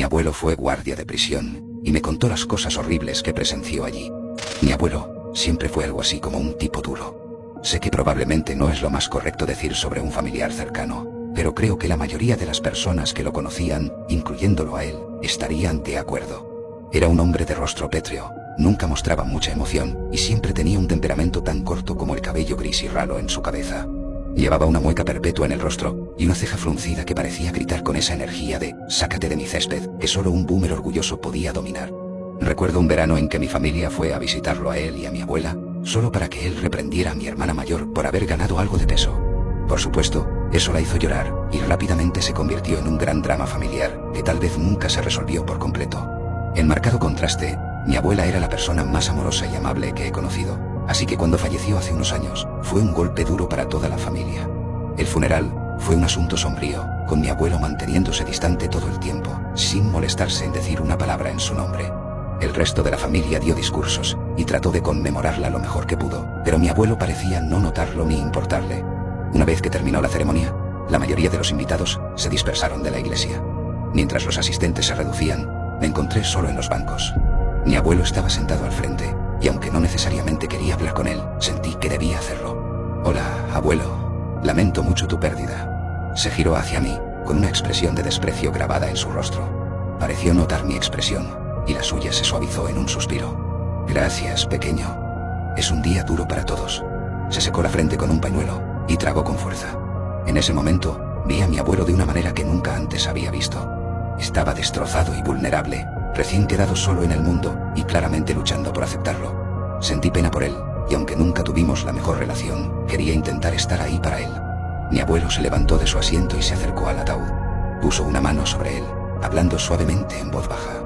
Mi abuelo fue guardia de prisión, y me contó las cosas horribles que presenció allí. Mi abuelo siempre fue algo así como un tipo duro. Sé que probablemente no es lo más correcto decir sobre un familiar cercano, pero creo que la mayoría de las personas que lo conocían, incluyéndolo a él, estarían de acuerdo. Era un hombre de rostro pétreo, nunca mostraba mucha emoción, y siempre tenía un temperamento tan corto como el cabello gris y ralo en su cabeza. Llevaba una mueca perpetua en el rostro, y una ceja fruncida que parecía gritar con esa energía de «sácate de mi césped» que solo un boomer orgulloso podía dominar. Recuerdo un verano en que mi familia fue a visitarlo a él y a mi abuela, solo para que él reprendiera a mi hermana mayor por haber ganado algo de peso. Por supuesto, eso la hizo llorar, y rápidamente se convirtió en un gran drama familiar, que tal vez nunca se resolvió por completo. En marcado contraste, mi abuela era la persona más amorosa y amable que he conocido, así que cuando falleció hace unos años, fue un golpe duro para toda la familia. El funeral fue un asunto sombrío, con mi abuelo manteniéndose distante todo el tiempo, sin molestarse en decir una palabra en su nombre. El resto de la familia dio discursos, y trató de conmemorarla lo mejor que pudo, pero mi abuelo parecía no notarlo ni importarle. Una vez que terminó la ceremonia, la mayoría de los invitados se dispersaron de la iglesia. Mientras los asistentes se reducían, me encontré solo en los bancos. Mi abuelo estaba sentado al frente, y aunque no necesariamente quería hablar con él, sentí que debía hacerlo. «Hola, abuelo. Lamento mucho tu pérdida». Se giró hacia mí, con una expresión de desprecio grabada en su rostro. Pareció notar mi expresión, y la suya se suavizó en un suspiro. «Gracias, pequeño. Es un día duro para todos». Se secó la frente con un pañuelo, y tragó con fuerza. En ese momento, vi a mi abuelo de una manera que nunca antes había visto. Estaba destrozado y vulnerable, recién quedado solo en el mundo, y claramente luchando por aceptarlo. Sentí pena por él, y aunque nunca tuvimos la mejor relación, quería intentar estar ahí para él. Mi abuelo se levantó de su asiento y se acercó al ataúd. Puso una mano sobre él, hablando suavemente en voz baja.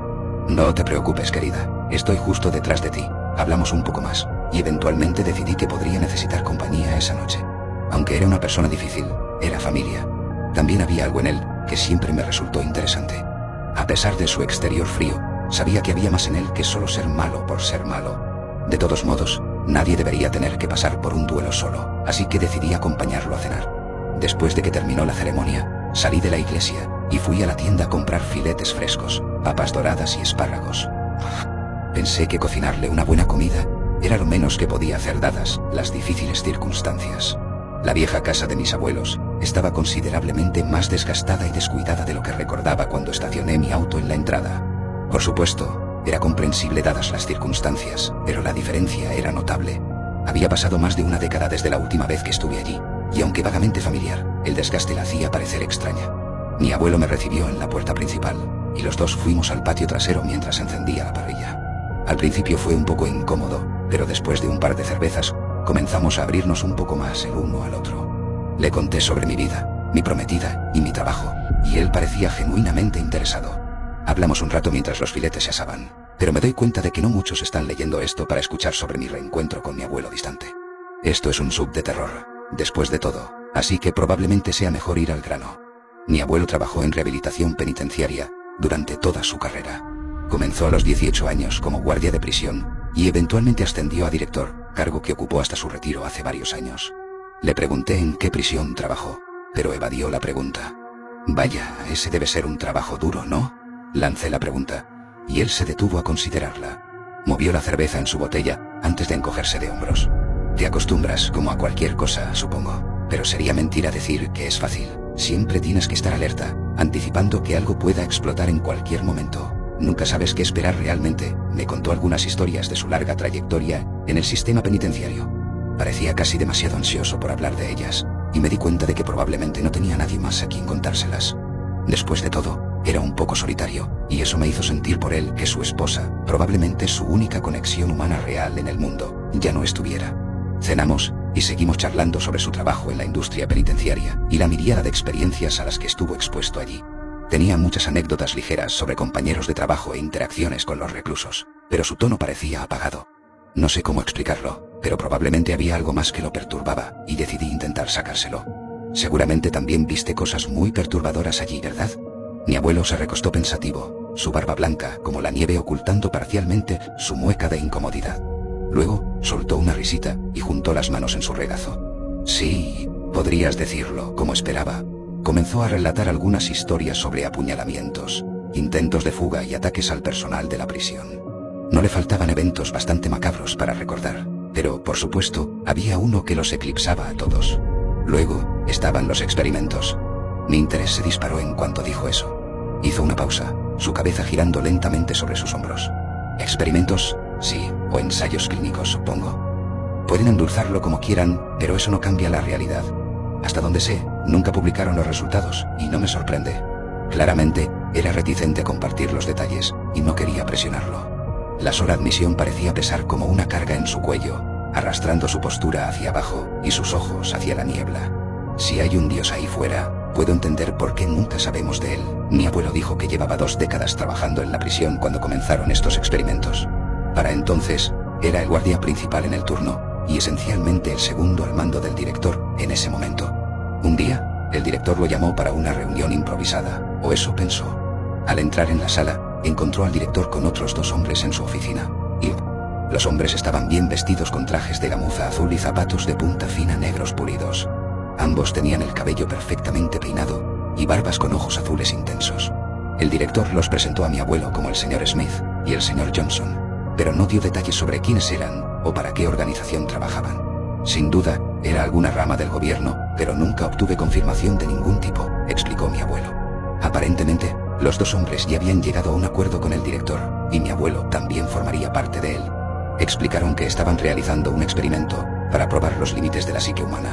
«No te preocupes, querida. Estoy justo detrás de ti. Hablamos un poco más, y eventualmente decidí que podría necesitar compañía esa noche. Aunque era una persona difícil, era familia. También había algo en él que siempre me resultó interesante. A pesar de su exterior frío, sabía que había más en él que solo ser malo por ser malo. De todos modos, nadie debería tener que pasar por un duelo solo, así que decidí acompañarlo a cenar. Después de que terminó la ceremonia, salí de la iglesia y fui a la tienda a comprar filetes frescos, papas doradas y espárragos. Pensé que cocinarle una buena comida era lo menos que podía hacer dadas las difíciles circunstancias. La vieja casa de mis abuelos estaba considerablemente más desgastada y descuidada de lo que recordaba cuando estacioné mi auto en la entrada. Por supuesto, era comprensible dadas las circunstancias, pero la diferencia era notable. Había pasado más de una década desde la última vez que estuve allí, y aunque vagamente familiar, el desgaste la hacía parecer extraña. Mi abuelo me recibió en la puerta principal, y los dos fuimos al patio trasero mientras encendía la parrilla. Al principio fue un poco incómodo, pero después de un par de cervezas, comenzamos a abrirnos un poco más el uno al otro. Le conté sobre mi vida, mi prometida y mi trabajo, y él parecía genuinamente interesado. Hablamos un rato mientras los filetes se asaban, pero me doy cuenta de que no muchos están leyendo esto para escuchar sobre mi reencuentro con mi abuelo distante. Esto es un sub de terror, después de todo, así que probablemente sea mejor ir al grano. Mi abuelo trabajó en rehabilitación penitenciaria durante toda su carrera. Comenzó a los 18 años como guardia de prisión y eventualmente ascendió a director, cargo que ocupó hasta su retiro hace varios años. Le pregunté en qué prisión trabajó, pero evadió la pregunta. «Vaya, ese debe ser un trabajo duro, ¿no?», lancé la pregunta, y él se detuvo a considerarla. Movió la cerveza en su botella antes de encogerse de hombros. «Te acostumbras como a cualquier cosa, supongo, pero sería mentira decir que es fácil. Siempre tienes que estar alerta, anticipando que algo pueda explotar en cualquier momento. Nunca sabes qué esperar realmente». Me contó algunas historias de su larga trayectoria en el sistema penitenciario. Parecía casi demasiado ansioso por hablar de ellas, y me di cuenta de que probablemente no tenía nadie más a quien contárselas. Después de todo, era un poco solitario, y eso me hizo sentir por él que su esposa, probablemente su única conexión humana real en el mundo, ya no estuviera. Cenamos, y seguimos charlando sobre su trabajo en la industria penitenciaria, y la miríada de experiencias a las que estuvo expuesto allí. Tenía muchas anécdotas ligeras sobre compañeros de trabajo e interacciones con los reclusos, pero su tono parecía apagado. No sé cómo explicarlo, pero probablemente había algo más que lo perturbaba, y decidí intentar sacárselo. «Seguramente también viste cosas muy perturbadoras allí, ¿verdad?». Mi abuelo se recostó pensativo, su barba blanca como la nieve ocultando parcialmente su mueca de incomodidad. Luego, soltó una risita y juntó las manos en su regazo. «Sí, podrías decirlo, como esperaba». Comenzó a relatar algunas historias sobre apuñalamientos, intentos de fuga y ataques al personal de la prisión. No le faltaban eventos bastante macabros para recordar, pero, por supuesto, había uno que los eclipsaba a todos. Luego, estaban los experimentos. Mi interés se disparó en cuanto dijo eso. Hizo una pausa, su cabeza girando lentamente sobre sus hombros. ¿Experimentos? Sí, o ensayos clínicos, supongo. Pueden endulzarlo como quieran, pero eso no cambia la realidad. Hasta donde sé, nunca publicaron los resultados, y no me sorprende. Claramente, era reticente a compartir los detalles, y no quería presionarlo. La sola admisión parecía pesar como una carga en su cuello, arrastrando su postura hacia abajo y sus ojos hacia la niebla. Si hay un Dios ahí fuera, puedo entender por qué nunca sabemos de él. Mi abuelo dijo que llevaba 2 décadas trabajando en la prisión cuando comenzaron estos experimentos. Para entonces, era el guardia principal en el turno, y esencialmente el segundo al mando del director en ese momento. Un día, el director lo llamó para una reunión improvisada, o eso pensó. Al entrar en la sala, encontró al director con otros 2 hombres en su oficina, y los hombres estaban bien vestidos con trajes de gamuza azul y zapatos de punta fina negros pulidos. Ambos tenían el cabello perfectamente peinado y barbas con ojos azules intensos. El director los presentó a mi abuelo como el señor Smith y el señor Johnson, pero no dio detalles sobre quiénes eran o para qué organización trabajaban. Sin duda, era alguna rama del gobierno, pero nunca obtuve confirmación de ningún tipo, explicó mi abuelo. Aparentemente, los 2 hombres ya habían llegado a un acuerdo con el director, y mi abuelo también formaría parte de él. Explicaron que estaban realizando un experimento para probar los límites de la psique humana.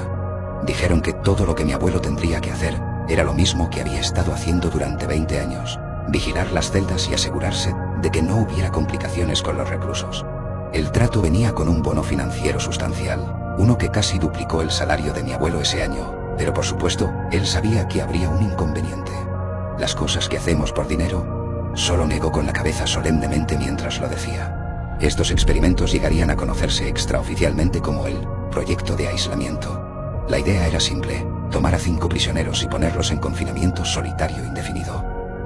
Dijeron que todo lo que mi abuelo tendría que hacer era lo mismo que había estado haciendo durante 20 años, vigilar las celdas y asegurarse de que no hubiera complicaciones con los reclusos. El trato venía con un bono financiero sustancial, uno que casi duplicó el salario de mi abuelo ese año, pero por supuesto, él sabía que habría un inconveniente. Las cosas que hacemos por dinero, solo negó con la cabeza solemnemente mientras lo decía. Estos experimentos llegarían a conocerse extraoficialmente como el proyecto de aislamiento. La idea era simple, tomar a 5 prisioneros y ponerlos en confinamiento solitario indefinido.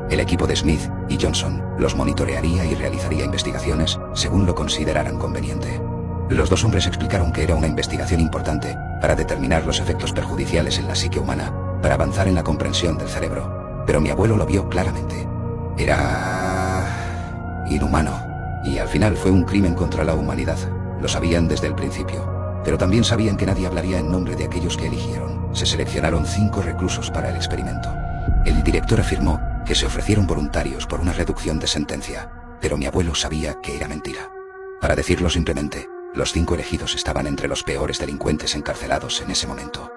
El equipo de Smith y Johnson los monitorearía y realizaría investigaciones según lo consideraran conveniente. Los 2 hombres explicaron que era una investigación importante para determinar los efectos perjudiciales en la psique humana, para avanzar en la comprensión del cerebro. Pero mi abuelo lo vio claramente. Era inhumano, y al final fue un crimen contra la humanidad. Lo sabían desde el principio, pero también sabían que nadie hablaría en nombre de aquellos que eligieron. Se seleccionaron 5 reclusos para el experimento. El director afirmó que se ofrecieron voluntarios por una reducción de sentencia, pero mi abuelo sabía que era mentira. Para decirlo simplemente, los 5 elegidos estaban entre los peores delincuentes encarcelados en ese momento.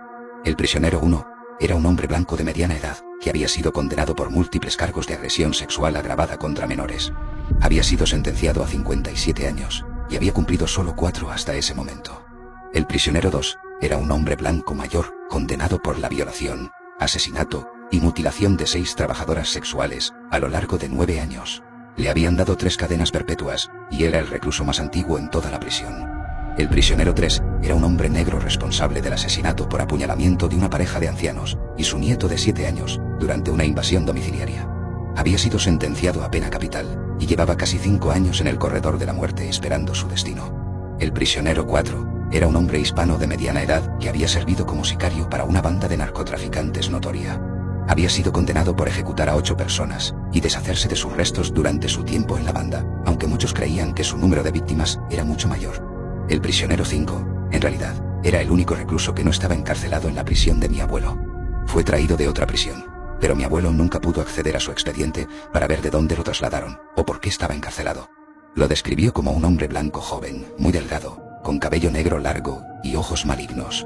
El prisionero 1 era un hombre blanco de mediana edad, que había sido condenado por múltiples cargos de agresión sexual agravada contra menores. Había sido sentenciado a 57 años, y había cumplido solo 4 hasta ese momento. El prisionero 2 era un hombre blanco mayor, condenado por la violación, asesinato y mutilación de 6 trabajadoras sexuales, a lo largo de 9 años. Le habían dado 3 cadenas perpetuas, y era el recluso más antiguo en toda la prisión. El prisionero 3 era un hombre negro responsable del asesinato por apuñalamiento de una pareja de ancianos y su nieto de 7 años durante una invasión domiciliaria. Había sido sentenciado a pena capital y llevaba casi 5 años en el corredor de la muerte esperando su destino. El prisionero 4 era un hombre hispano de mediana edad que había servido como sicario para una banda de narcotraficantes notoria. Había sido condenado por ejecutar a 8 personas y deshacerse de sus restos durante su tiempo en la banda, aunque muchos creían que su número de víctimas era mucho mayor. El prisionero 5, en realidad, era el único recluso que no estaba encarcelado en la prisión de mi abuelo. Fue traído de otra prisión, pero mi abuelo nunca pudo acceder a su expediente para ver de dónde lo trasladaron o por qué estaba encarcelado. Lo describió como un hombre blanco joven, muy delgado, con cabello negro largo y ojos malignos.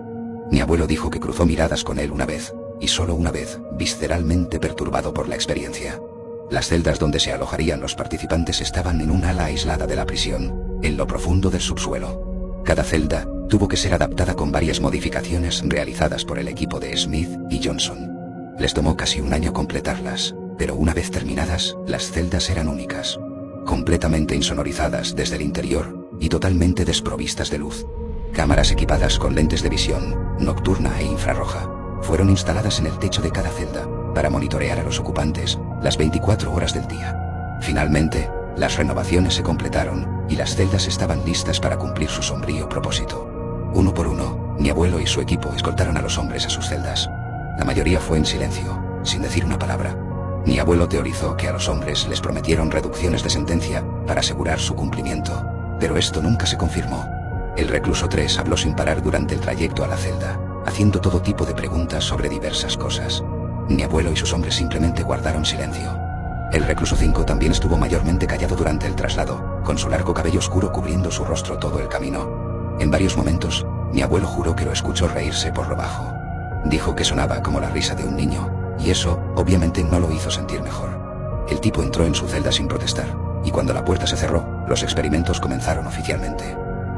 Mi abuelo dijo que cruzó miradas con él una vez, y solo una vez, visceralmente perturbado por la experiencia. Las celdas donde se alojarían los participantes estaban en un ala aislada de la prisión, en lo profundo del subsuelo. Cada celda tuvo que ser adaptada con varias modificaciones realizadas por el equipo de Smith y Johnson. Les tomó casi un año completarlas, pero una vez terminadas, las celdas eran únicas, completamente insonorizadas desde el interior y totalmente desprovistas de luz. Cámaras equipadas con lentes de visión nocturna e infrarroja fueron instaladas en el techo de cada celda para monitorear a los ocupantes las 24 horas del día. Finalmente, las renovaciones se completaron y las celdas estaban listas para cumplir su sombrío propósito. Uno por uno, mi abuelo y su equipo escoltaron a los hombres a sus celdas. La mayoría fue en silencio, sin decir una palabra. Mi abuelo teorizó que a los hombres les prometieron reducciones de sentencia para asegurar su cumplimiento, pero esto nunca se confirmó. El recluso 3 habló sin parar durante el trayecto a la celda, haciendo todo tipo de preguntas sobre diversas cosas. Mi abuelo y sus hombres simplemente guardaron silencio. El recluso 5 también estuvo mayormente callado durante el traslado, con su largo cabello oscuro cubriendo su rostro todo el camino. En varios momentos, mi abuelo juró que lo escuchó reírse por lo bajo. Dijo que sonaba como la risa de un niño, y eso, obviamente, no lo hizo sentir mejor. El tipo entró en su celda sin protestar, y cuando la puerta se cerró, los experimentos comenzaron oficialmente.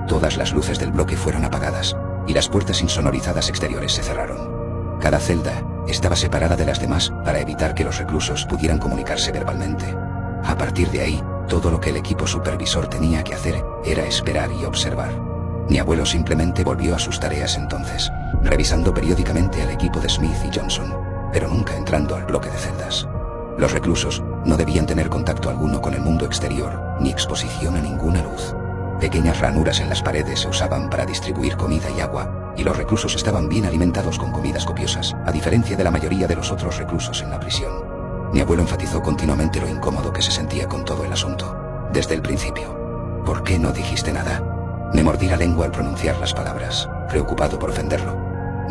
Todas las luces del bloque fueron apagadas, y las puertas insonorizadas exteriores se cerraron. Cada celda estaba separada de las demás para evitar que los reclusos pudieran comunicarse verbalmente. A partir de ahí, todo lo que el equipo supervisor tenía que hacer era esperar y observar. Mi abuelo simplemente volvió a sus tareas entonces, revisando periódicamente al equipo de Smith y Johnson, pero nunca entrando al bloque de celdas. Los reclusos no debían tener contacto alguno con el mundo exterior, ni exposición a ninguna luz. Pequeñas ranuras en las paredes se usaban para distribuir comida y agua, y los reclusos estaban bien alimentados con comidas copiosas, a diferencia de la mayoría de los otros reclusos en la prisión. Mi abuelo enfatizó continuamente lo incómodo que se sentía con todo el asunto, desde el principio. ¿Por qué no dijiste nada? Me mordí la lengua al pronunciar las palabras, preocupado por ofenderlo.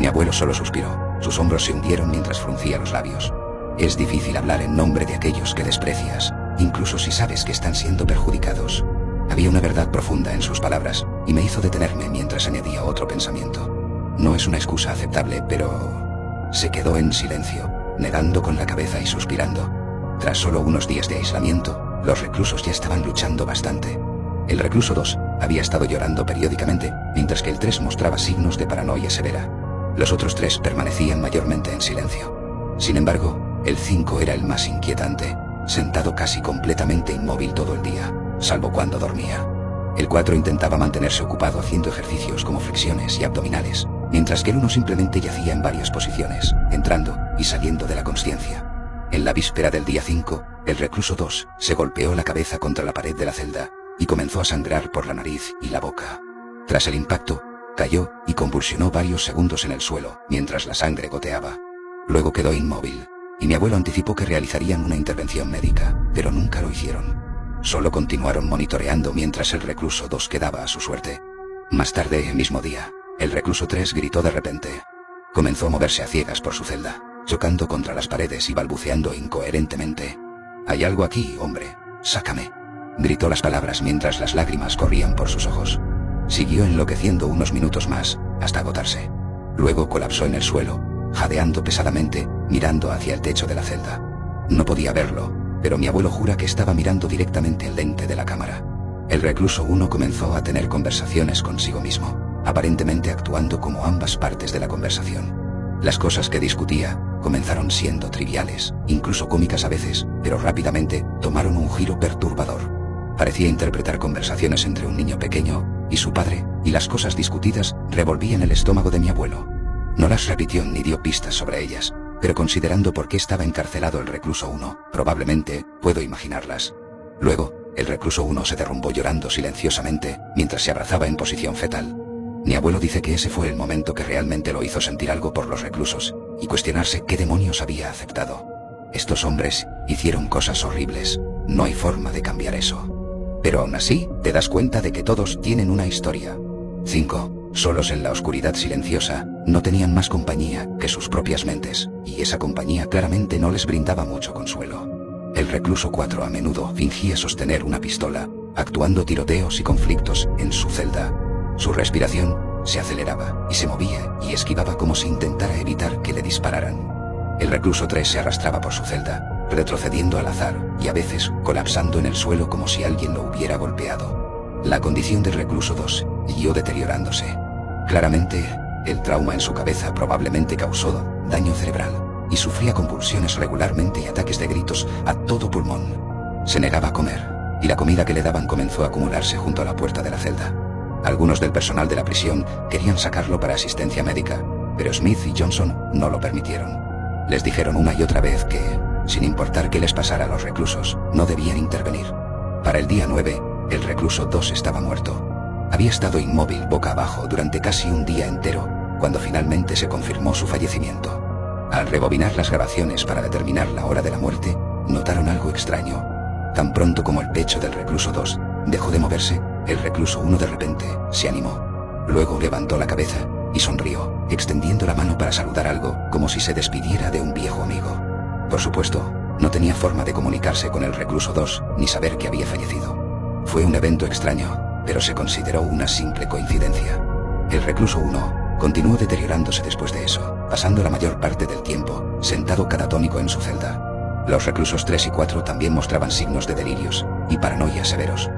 Mi abuelo solo suspiró, sus hombros se hundieron mientras fruncía los labios. Es difícil hablar en nombre de aquellos que desprecias, incluso si sabes que están siendo perjudicados. Había una verdad profunda en sus palabras, y me hizo detenerme mientras añadía otro pensamiento. No es una excusa aceptable, pero... Se quedó en silencio, negando con la cabeza y suspirando. Tras solo unos días de aislamiento, los reclusos ya estaban luchando bastante. El recluso 2 había estado llorando periódicamente, mientras que el 3 mostraba signos de paranoia severa. Los otros 3 permanecían mayormente en silencio. Sin embargo, el 5 era el más inquietante, sentado casi completamente inmóvil todo el día, salvo cuando dormía. El 4 intentaba mantenerse ocupado haciendo ejercicios como flexiones y abdominales, mientras que el 1 simplemente yacía en varias posiciones, entrando y saliendo de la consciencia. En la víspera del día 5, el recluso 2 se golpeó la cabeza contra la pared de la celda y comenzó a sangrar por la nariz y la boca. Tras el impacto, cayó y convulsionó varios segundos en el suelo mientras la sangre goteaba. Luego quedó inmóvil, y mi abuelo anticipó que realizarían una intervención médica, pero nunca lo hicieron. Solo continuaron monitoreando mientras el recluso 2 quedaba a su suerte. Más tarde, el mismo día, el recluso 3 gritó de repente. Comenzó a moverse a ciegas por su celda, chocando contra las paredes y balbuceando incoherentemente. «Hay algo aquí, hombre. Sácame», gritó las palabras mientras las lágrimas corrían por sus ojos. Siguió enloqueciendo unos minutos más, hasta agotarse. Luego colapsó en el suelo, jadeando pesadamente, mirando hacia el techo de la celda. No podía verlo, pero mi abuelo jura que estaba mirando directamente el lente de la cámara. El recluso 1 comenzó a tener conversaciones consigo mismo, aparentemente actuando como ambas partes de la conversación. Las cosas que discutía comenzaron siendo triviales, incluso cómicas a veces, pero rápidamente tomaron un giro perturbador. Parecía interpretar conversaciones entre un niño pequeño y su padre, y las cosas discutidas revolvían el estómago de mi abuelo. No las repitió ni dio pistas sobre ellas, pero considerando por qué estaba encarcelado el recluso 1, probablemente puedo imaginarlas. Luego, el recluso 1 se derrumbó llorando silenciosamente mientras se abrazaba en posición fetal. Mi abuelo dice que ese fue el momento que realmente lo hizo sentir algo por los reclusos y cuestionarse qué demonios había aceptado. Estos hombres hicieron cosas horribles, no hay forma de cambiar eso. Pero aún así, te das cuenta de que todos tienen una historia. 5. Solos en la oscuridad silenciosa, no tenían más compañía que sus propias mentes, y esa compañía claramente no les brindaba mucho consuelo. El recluso 4 a menudo fingía sostener una pistola, actuando tiroteos y conflictos en su celda. Su respiración se aceleraba y se movía y esquivaba como si intentara evitar que le dispararan. El recluso 3 se arrastraba por su celda, retrocediendo al azar y a veces colapsando en el suelo como si alguien lo hubiera golpeado. La condición del recluso 2 siguió deteriorándose. Claramente, el trauma en su cabeza probablemente causó daño cerebral y sufría convulsiones regularmente y ataques de gritos a todo pulmón. Se negaba a comer, y la comida que le daban comenzó a acumularse junto a la puerta de la celda. Algunos del personal de la prisión querían sacarlo para asistencia médica, pero Smith y Johnson no lo permitieron. Les dijeron una y otra vez que, sin importar qué les pasara a los reclusos, no debían intervenir. Para el día 9, el recluso 2 estaba muerto. Había estado inmóvil boca abajo durante casi un día entero, cuando finalmente se confirmó su fallecimiento. Al rebobinar las grabaciones para determinar la hora de la muerte, notaron algo extraño. Tan pronto como el pecho del recluso 2 dejó de moverse, el recluso 1 de repente se animó. Luego levantó la cabeza y sonrió, extendiendo la mano para saludar algo, como si se despidiera de un viejo amigo. Por supuesto, no tenía forma de comunicarse con el recluso 2, ni saber que había fallecido. Fue un evento extraño, pero se consideró una simple coincidencia. El recluso 1 continuó deteriorándose después de eso, pasando la mayor parte del tiempo sentado catatónico en su celda. Los reclusos 3 y 4 también mostraban signos de delirios y paranoia severos.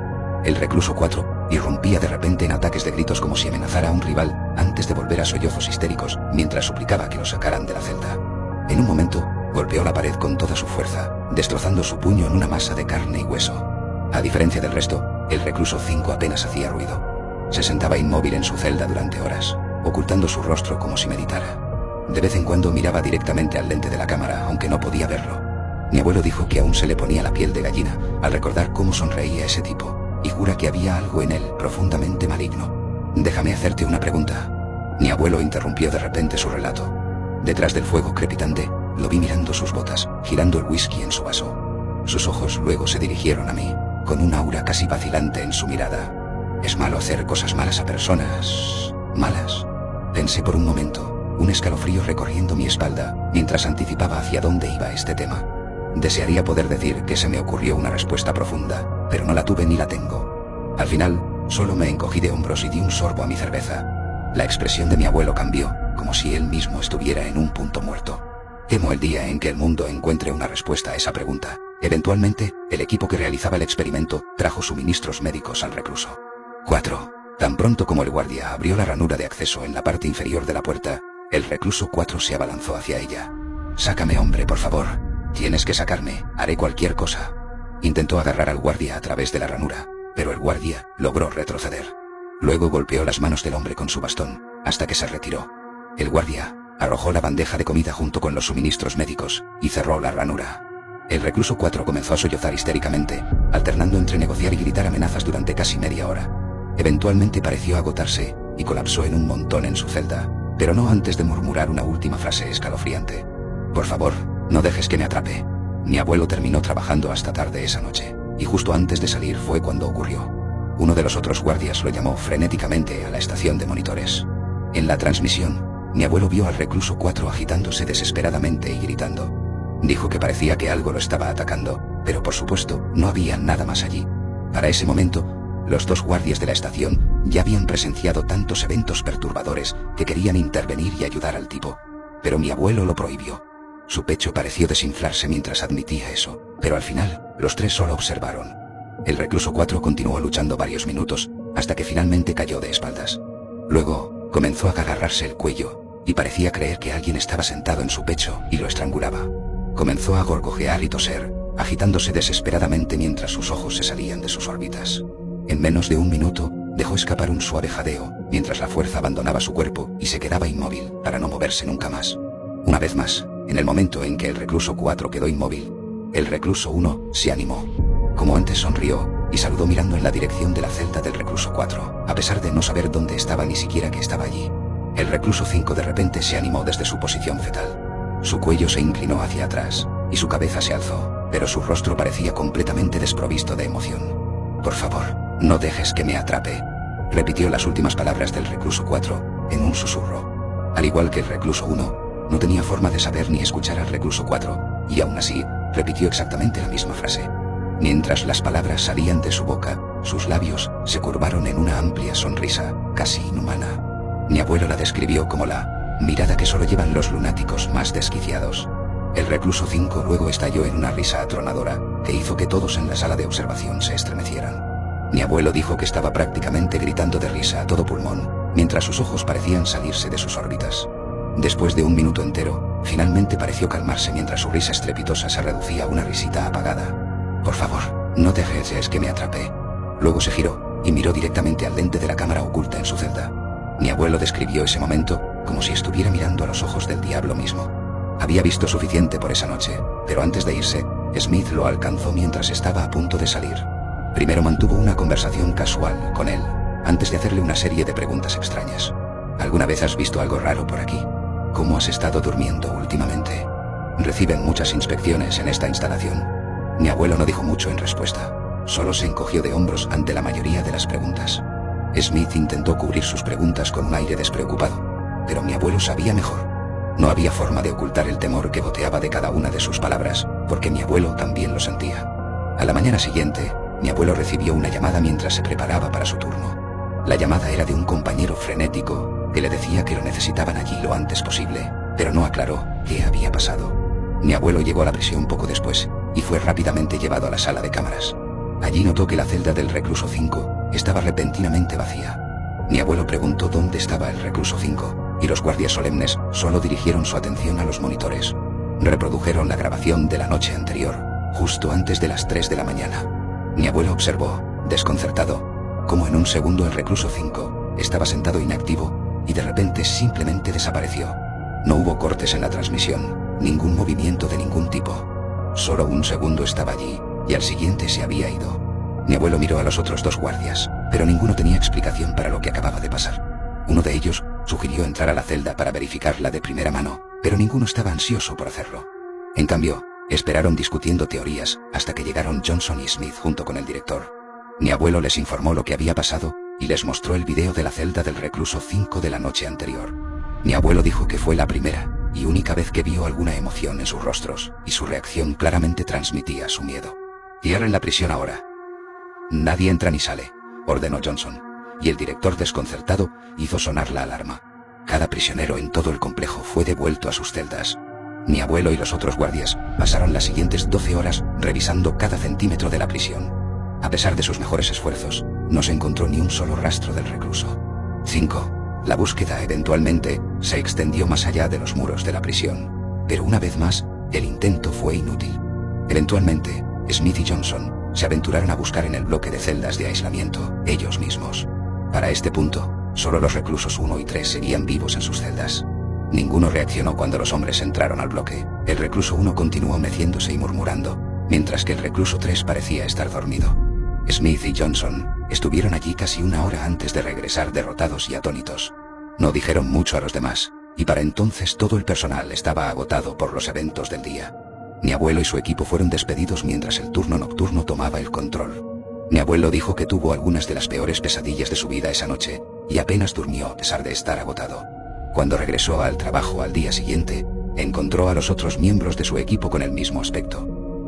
El recluso 4 irrumpía de repente en ataques de gritos como si amenazara a un rival, antes de volver a sollozos histéricos mientras suplicaba que lo sacaran de la celda. En un momento, golpeó la pared con toda su fuerza, destrozando su puño en una masa de carne y hueso. A diferencia del resto, el recluso 5 apenas hacía ruido. Se sentaba inmóvil en su celda durante horas, ocultando su rostro como si meditara. De vez en cuando miraba directamente al lente de la cámara, aunque no podía verlo. Mi abuelo dijo que aún se le ponía la piel de gallina al recordar cómo sonreía ese tipo, y jura que había algo en él profundamente maligno. Déjame hacerte una pregunta. Mi abuelo interrumpió de repente su relato. Detrás del fuego crepitante, lo vi mirando sus botas, girando el whisky en su vaso. Sus ojos luego se dirigieron a mí, con un aura casi vacilante en su mirada. ¿Es malo hacer cosas malas a personas malas? Pensé por un momento, un escalofrío recorriendo mi espalda, mientras anticipaba hacia dónde iba este tema. Desearía poder decir que se me ocurrió una respuesta profunda, pero no la tuve ni la tengo. Al final, solo me encogí de hombros y di un sorbo a mi cerveza. La expresión de mi abuelo cambió, como si él mismo estuviera en un punto muerto. Temo el día en que el mundo encuentre una respuesta a esa pregunta. Eventualmente, el equipo que realizaba el experimento trajo suministros médicos al recluso 4. Tan pronto como el guardia abrió la ranura de acceso en la parte inferior de la puerta, el recluso 4 se abalanzó hacia ella. «Sácame, hombre, por favor. Tienes que sacarme, haré cualquier cosa». Intentó agarrar al guardia a través de la ranura, pero el guardia logró retroceder. Luego golpeó las manos del hombre con su bastón, hasta que se retiró. El guardia arrojó la bandeja de comida junto con los suministros médicos y cerró la ranura. El recluso 4 comenzó a sollozar histéricamente, alternando entre negociar y gritar amenazas durante casi media hora. Eventualmente pareció agotarse y colapsó en un montón en su celda, pero no antes de murmurar una última frase escalofriante. «Por favor, no dejes que me atrape». Mi abuelo terminó trabajando hasta tarde esa noche, y justo antes de salir fue cuando ocurrió. Uno de los otros guardias lo llamó frenéticamente a la estación de monitores. En la transmisión, mi abuelo vio al recluso 4 agitándose desesperadamente y gritando. Dijo que parecía que algo lo estaba atacando, pero por supuesto no había nada más allí. Para ese momento, los dos guardias de la estación ya habían presenciado tantos eventos perturbadores que querían intervenir y ayudar al tipo, pero mi abuelo lo prohibió. Su pecho pareció desinflarse mientras admitía eso, pero al final, los tres solo observaron. El recluso 4 continuó luchando varios minutos, hasta que finalmente cayó de espaldas. Luego, comenzó a agarrarse el cuello, y parecía creer que alguien estaba sentado en su pecho y lo estrangulaba. Comenzó a gorgojear y toser, agitándose desesperadamente mientras sus ojos se salían de sus órbitas. En menos de un minuto, dejó escapar un suave jadeo, mientras la fuerza abandonaba su cuerpo y se quedaba inmóvil para no moverse nunca más. Una vez más, en el momento en que el recluso 4 quedó inmóvil, el recluso 1 se animó. Como antes sonrió y saludó mirando en la dirección de la celda del recluso 4, a pesar de no saber dónde estaba ni siquiera que estaba allí. El recluso 5 de repente se animó desde su posición fetal. Su cuello se inclinó hacia atrás y su cabeza se alzó, pero su rostro parecía completamente desprovisto de emoción. «Por favor, no dejes que me atrape», repitió las últimas palabras del recluso 4 en un susurro. Al igual que el recluso 1, no tenía forma de saber ni escuchar al recluso 4, y aún así, repitió exactamente la misma frase. Mientras las palabras salían de su boca, sus labios se curvaron en una amplia sonrisa, casi inhumana. Mi abuelo la describió como la mirada que solo llevan los lunáticos más desquiciados. El recluso 5 luego estalló en una risa atronadora, que hizo que todos en la sala de observación se estremecieran. Mi abuelo dijo que estaba prácticamente gritando de risa a todo pulmón, mientras sus ojos parecían salirse de sus órbitas. Después de un minuto entero, finalmente pareció calmarse mientras su risa estrepitosa se reducía a una risita apagada. «Por favor, no dejes que me atrape». Luego se giró y miró directamente al lente de la cámara oculta en su celda. Mi abuelo describió ese momento como si estuviera mirando a los ojos del diablo mismo. Había visto suficiente por esa noche, pero antes de irse, Smith lo alcanzó mientras estaba a punto de salir. Primero mantuvo una conversación casual con él, antes de hacerle una serie de preguntas extrañas. «¿Alguna vez has visto algo raro por aquí? ¿Cómo has estado durmiendo últimamente? Reciben muchas inspecciones en esta instalación. Mi abuelo no dijo mucho en respuesta. Solo se encogió de hombros ante la mayoría de las preguntas. Smith intentó cubrir sus preguntas con un aire despreocupado, pero mi abuelo sabía mejor. No había forma de ocultar el temor que goteaba de cada una de sus palabras, porque mi abuelo también lo sentía. A la mañana siguiente, mi abuelo recibió una llamada mientras se preparaba para su turno. La llamada era de un compañero frenético que le decía que lo necesitaban allí lo antes posible, pero no aclaró qué había pasado. Mi abuelo llegó a la prisión poco después y fue rápidamente llevado a la sala de cámaras. Allí notó que la celda del recluso 5 estaba repentinamente vacía. Mi abuelo preguntó dónde estaba el recluso 5, y los guardias solemnes solo dirigieron su atención a los monitores. Reprodujeron la grabación de la noche anterior, justo antes de las 3 de la mañana. Mi abuelo observó, desconcertado, cómo en un segundo el recluso 5 estaba sentado inactivo y de repente simplemente desapareció. No hubo cortes en la transmisión, ningún movimiento de ningún tipo. Solo un segundo estaba allí, y al siguiente se había ido. Mi abuelo miró a los otros dos guardias, pero ninguno tenía explicación para lo que acababa de pasar. Uno de ellos sugirió entrar a la celda para verificarla de primera mano, pero ninguno estaba ansioso por hacerlo. En cambio, esperaron discutiendo teorías hasta que llegaron Johnson y Smith junto con el director. Mi abuelo les informó lo que había pasado y les mostró el video de la celda del recluso 5 de la noche anterior. Mi abuelo dijo que fue la primera y única vez que vio alguna emoción en sus rostros, y su reacción claramente transmitía su miedo. «Cierren la prisión ahora». «Nadie entra ni sale», ordenó Johnson, y el director, desconcertado, hizo sonar la alarma. Cada prisionero en todo el complejo fue devuelto a sus celdas. Mi abuelo y los otros guardias pasaron las siguientes 12 horas revisando cada centímetro de la prisión. A pesar de sus mejores esfuerzos, no se encontró ni un solo rastro del recluso 5. La búsqueda eventualmente se extendió más allá de los muros de la prisión, pero una vez más, el intento fue inútil. Eventualmente, Smith y Johnson se aventuraron a buscar en el bloque de celdas de aislamiento, ellos mismos. Para este punto, solo los reclusos 1 y 3 seguían vivos en sus celdas. Ninguno reaccionó cuando los hombres entraron al bloque. El recluso 1 continuó meciéndose y murmurando, mientras que el recluso 3 parecía estar dormido. Smith y Johnson estuvieron allí casi una hora antes de regresar derrotados y atónitos. No dijeron mucho a los demás, y para entonces todo el personal estaba agotado por los eventos del día. Mi abuelo y su equipo fueron despedidos mientras el turno nocturno tomaba el control. Mi abuelo dijo que tuvo algunas de las peores pesadillas de su vida esa noche, y apenas durmió a pesar de estar agotado. Cuando regresó al trabajo al día siguiente, encontró a los otros miembros de su equipo con el mismo aspecto.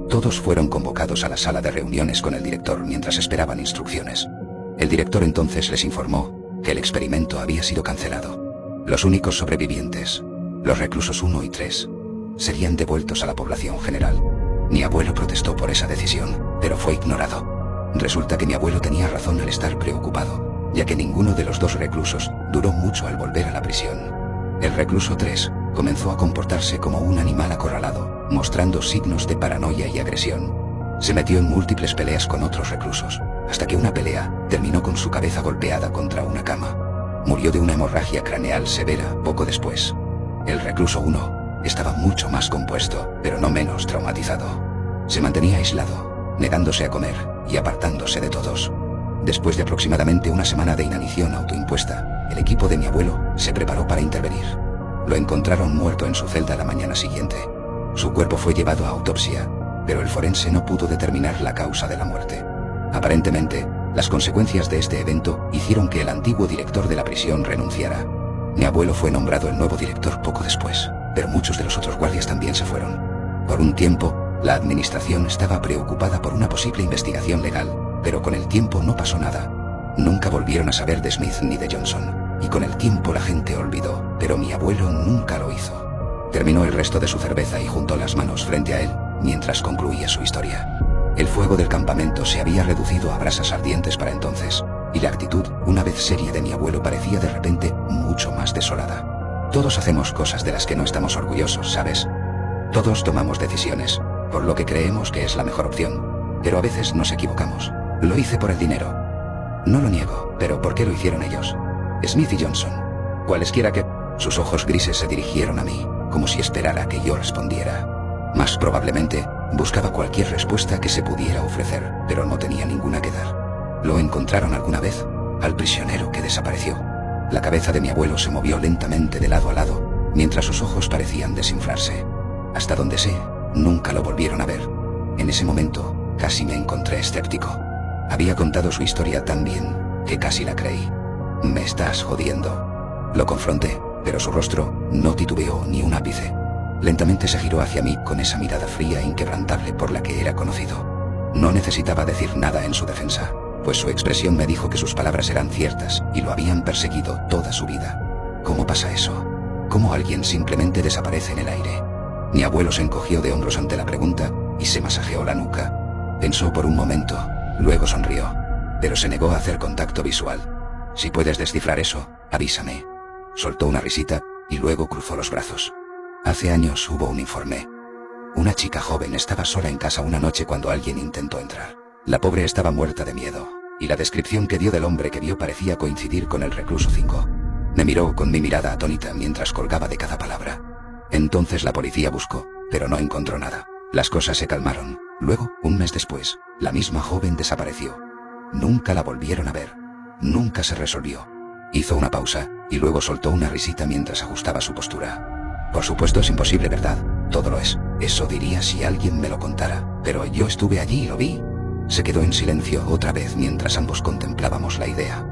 Todos fueron convocados a la sala de reuniones con el director mientras esperaban instrucciones. El director entonces les informó que el experimento había sido cancelado. Los únicos sobrevivientes, los reclusos 1 y 3, serían devueltos a la población general. Mi abuelo protestó por esa decisión, pero fue ignorado. Resulta que mi abuelo tenía razón al estar preocupado, ya que ninguno de los dos reclusos duró mucho al volver a la prisión. El recluso 3 comenzó a comportarse como un animal acorralado, mostrando signos de paranoia y agresión. Se metió en múltiples peleas con otros reclusos, hasta que una pelea terminó con su cabeza golpeada contra una cama. Murió de una hemorragia craneal severa poco después. El recluso 1 estaba mucho más compuesto, pero no menos traumatizado. Se mantenía aislado, negándose a comer y apartándose de todos. Después de aproximadamente una semana de inanición autoimpuesta, el equipo de mi abuelo se preparó para intervenir. Lo encontraron muerto en su celda la mañana siguiente. Su cuerpo fue llevado a autopsia, pero el forense no pudo determinar la causa de la muerte. Aparentemente, las consecuencias de este evento hicieron que el antiguo director de la prisión renunciara. Mi abuelo fue nombrado el nuevo director poco después, pero muchos de los otros guardias también se fueron. Por un tiempo, la administración estaba preocupada por una posible investigación legal, pero con el tiempo no pasó nada. Nunca volvieron a saber de Smith ni de Johnson, y con el tiempo la gente olvidó, pero mi abuelo nunca lo hizo. Terminó el resto de su cerveza y juntó las manos frente a él, mientras concluía su historia. El fuego del campamento se había reducido a brasas ardientes para entonces, y la actitud, una vez seria, de mi abuelo parecía de repente mucho más desolada. Todos hacemos cosas de las que no estamos orgullosos, ¿sabes? Todos tomamos decisiones, por lo que creemos que es la mejor opción, pero a veces nos equivocamos. Lo hice por el dinero. No lo niego, pero ¿por qué lo hicieron ellos? Smith y Johnson. Cualesquiera que... Sus ojos grises se dirigieron a mí, como si esperara que yo respondiera. Más probablemente, buscaba cualquier respuesta que se pudiera ofrecer, pero no tenía ninguna que dar. ¿Lo encontraron alguna vez? Al prisionero que desapareció. La cabeza de mi abuelo se movió lentamente de lado a lado, mientras sus ojos parecían desinflarse. Hasta donde sé, nunca lo volvieron a ver. En ese momento, casi me encontré escéptico. Había contado su historia tan bien, que casi la creí. «Me estás jodiendo». Lo confronté, pero su rostro no titubeó ni un ápice. Lentamente se giró hacia mí con esa mirada fría e inquebrantable por la que era conocido. No necesitaba decir nada en su defensa, pues su expresión me dijo que sus palabras eran ciertas y lo habían perseguido toda su vida. ¿Cómo pasa eso? ¿Cómo alguien simplemente desaparece en el aire? Mi abuelo se encogió de hombros ante la pregunta y se masajeó la nuca. Pensó por un momento, luego sonrió, pero se negó a hacer contacto visual. «Si puedes descifrar eso, avísame». Soltó una risita y luego cruzó los brazos. «Hace años hubo un informe. Una chica joven estaba sola en casa una noche cuando alguien intentó entrar. La pobre estaba muerta de miedo, y la descripción que dio del hombre que vio parecía coincidir con el recluso 5. Me miró con mi mirada atónita mientras colgaba de cada palabra. Entonces la policía buscó, pero no encontró nada. Las cosas se calmaron. Luego, un mes después, la misma joven desapareció. Nunca la volvieron a ver. Nunca se resolvió». Hizo una pausa, y luego soltó una risita mientras ajustaba su postura. «Por supuesto es imposible, ¿verdad? Todo lo es. Eso diría si alguien me lo contara, pero yo estuve allí y lo vi». Se quedó en silencio otra vez mientras ambos contemplábamos la idea.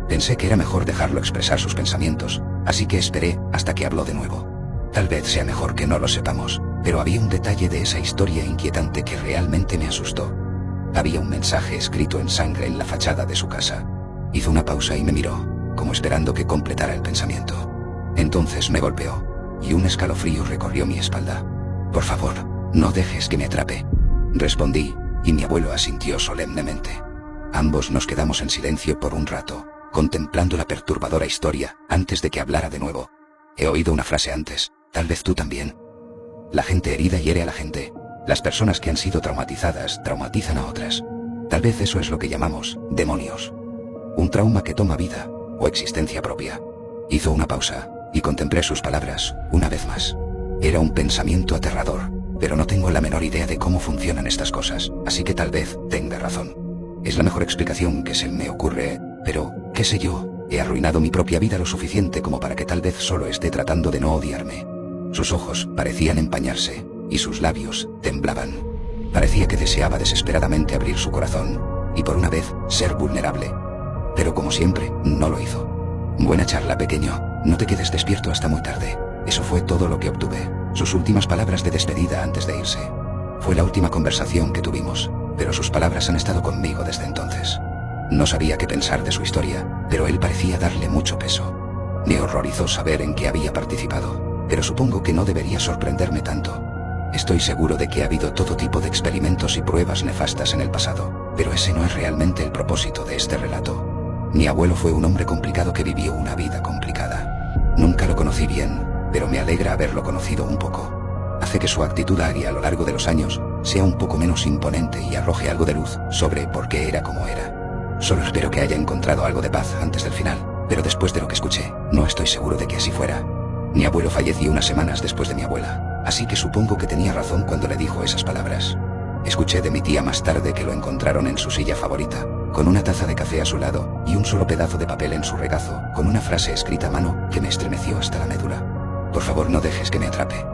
Pensé que era mejor dejarlo expresar sus pensamientos, así que esperé hasta que habló de nuevo. «Tal vez sea mejor que no lo sepamos, pero había un detalle de esa historia inquietante que realmente me asustó. Había un mensaje escrito en sangre en la fachada de su casa». Hizo una pausa y me miró, como esperando que completara el pensamiento. Entonces me golpeó, y un escalofrío recorrió mi espalda. «Por favor, no dejes que me atrape», respondí, y mi abuelo asintió solemnemente. Ambos nos quedamos en silencio por un rato, contemplando la perturbadora historia, antes de que hablara de nuevo. «He oído una frase antes, tal vez tú también. La gente herida hiere a la gente. Las personas que han sido traumatizadas traumatizan a otras. Tal vez eso es lo que llamamos demonios. Un trauma que toma vida, o existencia propia». Hizo una pausa, y contemplé sus palabras, una vez más. Era un pensamiento aterrador, pero no tengo la menor idea de cómo funcionan estas cosas, así que tal vez tenga razón. Es la mejor explicación que se me ocurre, pero, qué sé yo, he arruinado mi propia vida lo suficiente como para que tal vez solo esté tratando de no odiarme. Sus ojos parecían empañarse, y sus labios temblaban. Parecía que deseaba desesperadamente abrir su corazón, y por una vez, ser vulnerable. Pero como siempre, no lo hizo. «Buena charla, pequeño. No te quedes despierto hasta muy tarde». Eso fue todo lo que obtuve. Sus últimas palabras de despedida antes de irse. Fue la última conversación que tuvimos, pero sus palabras han estado conmigo desde entonces. No sabía qué pensar de su historia, pero él parecía darle mucho peso. Me horrorizó saber en qué había participado, pero supongo que no debería sorprenderme tanto. Estoy seguro de que ha habido todo tipo de experimentos y pruebas nefastas en el pasado, pero ese no es realmente el propósito de este relato. Mi abuelo fue un hombre complicado que vivió una vida complicada. Nunca lo conocí bien, pero me alegra haberlo conocido un poco. Hace que su actitud agria a lo largo de los años sea un poco menos imponente y arroje algo de luz sobre por qué era como era. Solo espero que haya encontrado algo de paz antes del final, pero después de lo que escuché, no estoy seguro de que así fuera. Mi abuelo falleció unas semanas después de mi abuela, así que supongo que tenía razón cuando le dijo esas palabras. Escuché de mi tía más tarde que lo encontraron en su silla favorita, con una taza de café a su lado y un solo pedazo de papel en su regazo, con una frase escrita a mano que me estremeció hasta la médula. «Por favor, no dejes que me atrape».